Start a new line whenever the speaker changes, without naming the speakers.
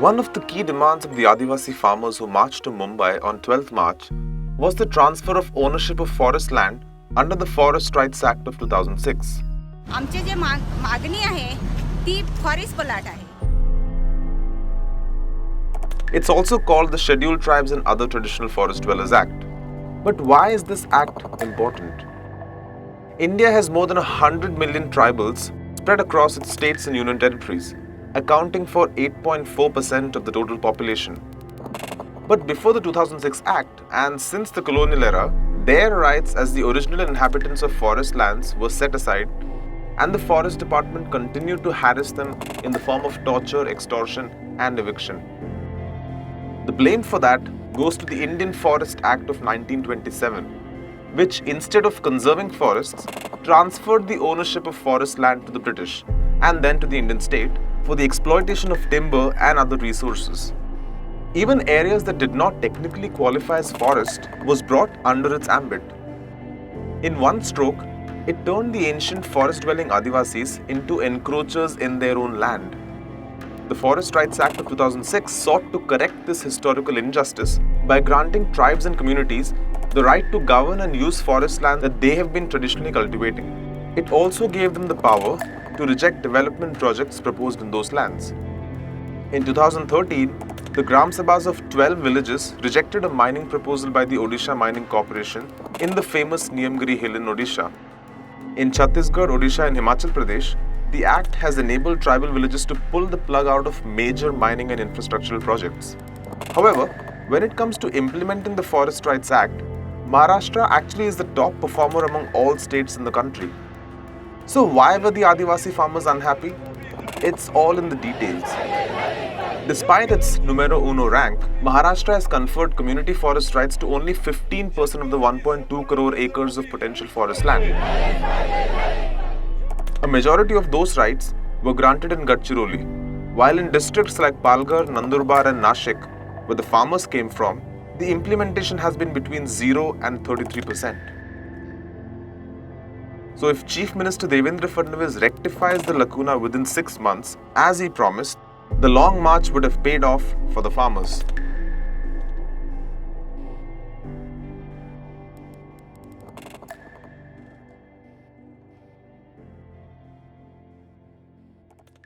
One of the key demands of the Adivasi farmers who marched to Mumbai on 12th March was the transfer of ownership of forest land under the Forest Rights Act of 2006.
आमचे जे मागणी आहे ती forest plot आहे.
It's also called the Scheduled Tribes and Other Traditional Forest Dwellers Act. But why is this act important? India has more than 100 million tribals spread across its states and union territories, accounting for 8.4% of the total population. But before the 2006 Act and since the colonial era, their rights as the original inhabitants of forest lands were set aside, and the Forest Department continued to harass them in the form of torture, extortion, and eviction. The blame for that goes to the Indian Forest Act of 1927, which instead of conserving forests, transferred the ownership of forest land to the British and then to the Indian state for the exploitation of timber and other resources. Even areas that did not technically qualify as forest was brought under its ambit. In one stroke, it turned the ancient forest-dwelling Adivasis into encroachers in their own land. The Forest Rights Act of 2006 sought to correct this historical injustice by granting tribes and communities the right to govern and use forest land that they have been traditionally cultivating. It also gave them the power to reject development projects proposed in those lands. In 2013, the Gram Sabhas of 12 villages rejected a mining proposal by the Odisha Mining Corporation in the famous Niyamgiri Hill in Odisha. In Chhattisgarh, Odisha and Himachal Pradesh, the Act has enabled tribal villages to pull the plug out of major mining and infrastructural projects. However, when it comes to implementing the Forest Rights Act, Maharashtra actually is the top performer among all states in the country. So why were the Adivasi farmers unhappy? It's all in the details. Despite its numero uno rank, Maharashtra has conferred community forest rights to only 15% of the 1.2 crore acres of potential forest land. A majority of those rights were granted in Gadchiroli, while in districts like Palghar, Nandurbar and Nashik, where the farmers came from, the implementation has been between 0 and 33%. So if Chief Minister Devendra Fadnavis rectifies the lacuna within 6 months, as he promised, the long march would have paid off for the farmers.